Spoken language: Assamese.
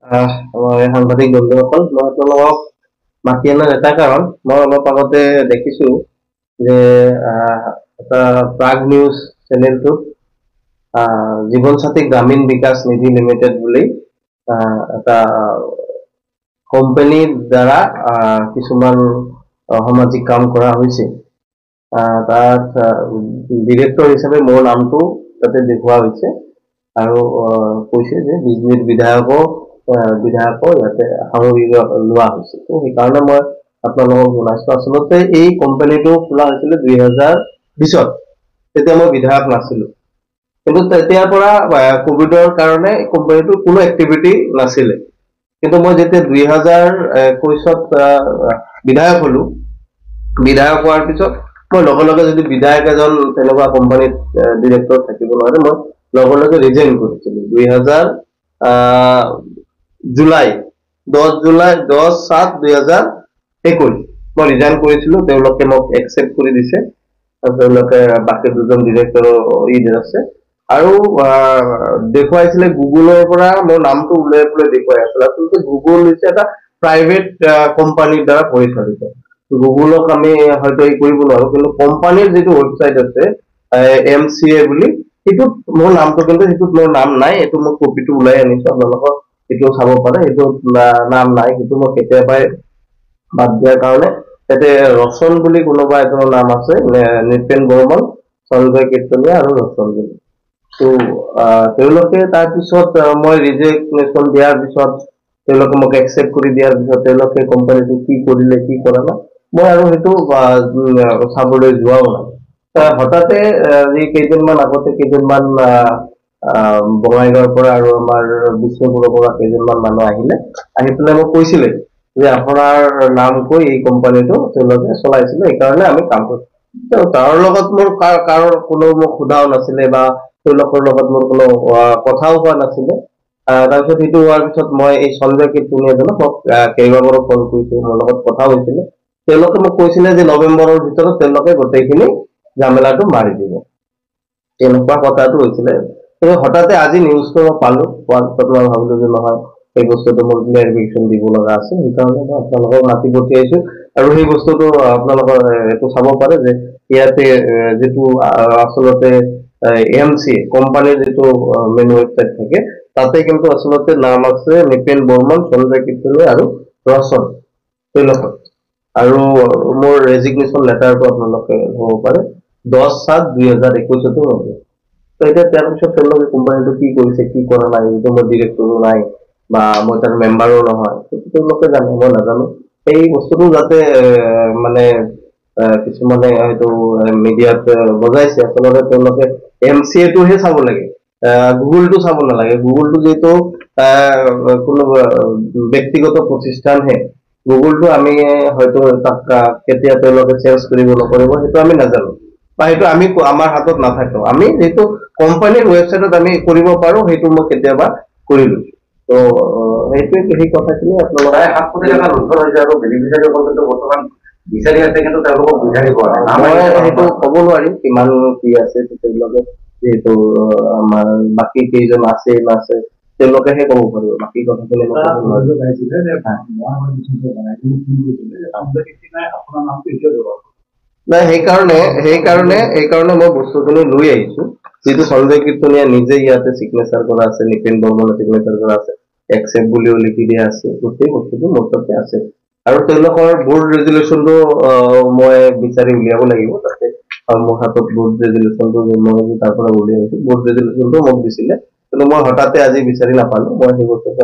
মই সাংবাদিক বন্ধুসকল, মই আপোনালোকক মাতি অনাৰ এটা কাৰণ, মই অলপ আগতে দেখিছো যে এটা প্ৰাগ নিউজ চেনেলটোত জীৱন সাথী গ্ৰামীণ বিকাশ নিধি লিমিটেড বুলি এটা কোম্পানীৰ দ্বাৰা কিছুমান সামাজিক কাম কৰা হৈছে। তাত ডিৰেক্টৰ হিচাপে মোৰ নামটো তাতে দেখুওৱা হৈছে আৰু কৈছে যে বিজনেছ বিধায়কো ইয়াতে সামৰি লোৱা হৈছে। তো সেইকাৰণে মই আপোনালোকক জনাইছো, আচলতে এই কোম্পানীটো খোলা হৈছিলে 2020ত। তেতিয়া মই বিধায়ক নাছিলো, কিন্তু তেতিয়াৰ পৰা কোভিডৰ কাৰণে কোম্পানীটোৰ কোনো এক্টিভিটি নাছিলে। কিন্তু মই যেতিয়া 2021ত বিধায়ক হলো, বিধায়ক হোৱাৰ পিছত মই লগে লগে যদি বিধায়ক এজন তেনেকুৱা কোম্পানীত ডিৰেক্টৰ থাকিব নোৱাৰে, মই লগে লগে ৰিজাইন কৰিছিলো। 10/7/2021 মই ৰিজাইন কৰিছিলো। তেওঁলোকে মোক একচেপ্ট কৰি দিছে আৰু তেওঁলোকে বাকী দুজন ডিৰেক্টৰ আছে আৰু দেখুৱাইছিলে গুগলৰ পৰা মোৰ নামটো উলিয়াই পেলাই দেখুৱাই আছিলে। আচলতে গুগল হৈছে এটা প্ৰাইভেট কোম্পানীৰ দ্বাৰা পৰিচালিত। গুগলক আমি হয়তো কৰিব নোৱাৰো, কিন্তু কোম্পানীৰ যিটো ৱেবছাইট আছে MCA বুলি, সেইটোত মোৰ নামটো, কিন্তু সেইটোত মোৰ নাম নাই। এইটো মই কপিটো ওলাই আনিছো, আপোনালোকক এইটো চাব পাৰে। সেইটোত নাম নাই, সেইটো মই কেতিয়াবাই বাদ দিয়াৰ কাৰণে তাতে ৰচন বুলি কোনোবা এজনৰ নাম আছে, নিপেন বৰ্মন, সঞ্জয় কীৰ্তনীয়া আৰু ৰচন বুলি। তো তেওঁলোকে তাৰপিছত মই ৰিজিগনেশ্যন দিয়াৰ পিছত তেওঁলোকে মোক একচেপ্ট কৰি দিয়াৰ পিছত তেওঁলোকে কোম্পানীটো কি কৰিলে কি কৰা নাই মই আৰু সেইটো চাবলৈ যোৱাও নাই। হঠাতে যি কেইদিনমান আগতে কেইজনমান বঙাইগাঁৱৰ পৰা আৰু আমাৰ বিষ্ণুপুৰৰ পৰা কেইজনমান মানুহ আহি পেলাই মোক কৈছিলে যে আপোনাৰ নাম কৈ এই কোম্পানীটো তেওঁলোকে চলাইছিলে, সেইকাৰণে আমি কাম কৰিছো। তাৰ লগত মোৰ কাৰো কোনো মোক সোধাও নাছিলে বা তেওঁলোকৰ লগত মোৰ কোনো কথাও হোৱা নাছিলে। তাৰপিছত সেইটো হোৱাৰ পিছত মই এই সঞ্জয় কীৰ্তনীয়া এজনক মোক কেইবাবাৰো ফোন কৰিছো, মোৰ লগত কথা হৈছিলে। তেওঁলোকে মোক কৈছিলে যে নৱেম্বৰৰ ভিতৰত তেওঁলোকে গোটেইখিনি ঝামেলাটো মাৰি দিব, তেনেকুৱা কথাটো হৈছিলে। হঠাতে আজি নিউজটো মই পালো, পোৱাৰ পিছত মই ভাবিলো যে নহয়, এই বস্তুটো মোৰ ক্লিয়াৰিফিকেশ্যন দিব লগা আছে, সেইকাৰণে মই আপোনালোকক মাতি পঠিয়াইছো। আৰু সেই বস্তুটো আপোনালোকৰ এইটো চাব পাৰে যে ইয়াতে যিটো আচলতে MCA কোম্পানীৰ যিটো মেইন ৱেবছাইট থাকে, তাতে কিন্তু আচলতে নাম আছে নিপেন বৰ্মন, সঞ্জয় কীৰ্তনীয়া আৰু ৰচন, তেওঁলোকৰ। আৰু মোৰ ৰেজিগনেশ্যন লেটাৰটো আপোনালোকে হ'ব পাৰে 10/7/2021 হ'ব। তো এতিয়া তাৰপিছত তেওঁলোকে কোম্পানীটো কি কৰিছে কি কৰা নাই, যিটো মই ডিৰেক্টৰো নাই বা মই তাৰ মেম্বাৰো নহয়, তেওঁলোকে জানে, মই নাজানো। এই বস্তুটো যাতে মানে কিছুমানে হয়তো মিডিয়াত বজাইছে, আচলতে তেওঁলোকে MCA-টোহে চাব লাগে, গুগলটো চাব নালাগে। গুগলটো যিহেতু কোনো ব্যক্তিগত প্ৰতিষ্ঠানহে, গুগলটো আমি হয়তো তাক কেতিয়া তেওঁলোকে চেঞ্জ কৰিব নকৰিব সেইটো আমি নাজানো, বা সেইটো আমি আমাৰ হাতত নাথাকে। আমি যিটো কোম্পানীৰ ৱেবছাইটত আমি কৰিব পাৰো সেইটো মই কেতিয়াবা কৰিলো। তো সেইটোৱে, সেই কথাখিনি আপোনালোকে 7 কোটি টকা লুণ্ঠন হৈছে আৰু বেনিফিচিয়াৰীসকল কিন্তু বৰ্তমান বিচাৰি আছে, কিন্তু তেওঁলোকক বিচাৰি পোৱা নাই। মই সেইটো ক'ব নোৱাৰিম কিমান কি আছে, তেওঁলোকে যিহেতু আমাৰ বাকী কেইজন আছে নাছে তেওঁলোকেহে ক'ব পাৰিব, বাকী কথাখিনি মই ক'ব নোৱাৰিম। নাই, সেইকাৰণে মই বস্তুখিনি লৈ আহিছো, যিটো সঞ্জয় কীৰ্তনীয়া নিজে ইয়াতে চিগনেচাৰ কৰা আছে, নিপেন বৰ্মনে চিগনেচাৰ কৰা আছে, একচেপ্ট বুলিও লিখি দিয়া আছে, গোটেই বস্তুটো মোৰ তাতে আছে। আৰু তেওঁলোকৰ বোৰ্ড ৰেজুলেশ্যনটো মই বিচাৰি উলিয়াব লাগিব, তাতে মোৰ হাতত বোৰ্ড ৰেজুলেশ্যনটো মই তাৰ পৰা উলিয়াই আনিছো। বোৰ্ড ৰেজুলেশ্যনটো মোক দিছিলে, কিন্তু মই হঠাতে আজি বিচাৰি নাপালো, মই সেই বস্তুটো